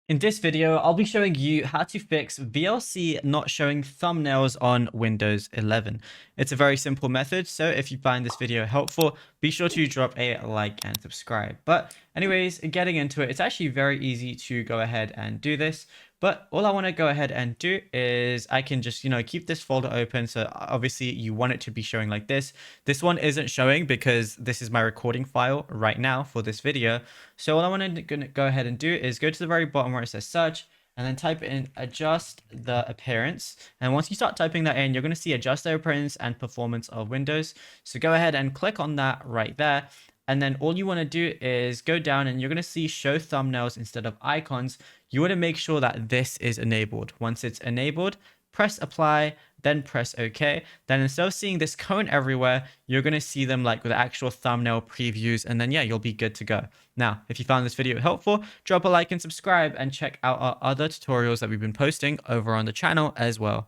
In this video, I'll be showing you how to fix VLC not showing thumbnails on Windows 11. It's a very simple method, so if you find this video helpful, be sure to drop a like and subscribe. But anyways, getting into it, it's actually very easy to go ahead and do this. But all I want to go ahead and do is I can just, keep this folder open. So obviously you want it to be showing like this. This one isn't showing because this is my recording file right now for this video. So all I want to go ahead and do is go to the very bottom where it says search and then type in adjust the appearance. And once you start typing that in, you're going to see adjust the appearance and performance of Windows. So go ahead and click on that right there. And then all you want to do is go down and you're going to see show thumbnails instead of icons. You want to make sure that this is enabled. Once it's enabled, press apply, then press OK. Then instead of seeing this cone everywhere, you're going to see them like with actual thumbnail previews. And then, yeah, you'll be good to go. Now, if you found this video helpful, drop a like and subscribe and check out our other tutorials that we've been posting over on the channel as well.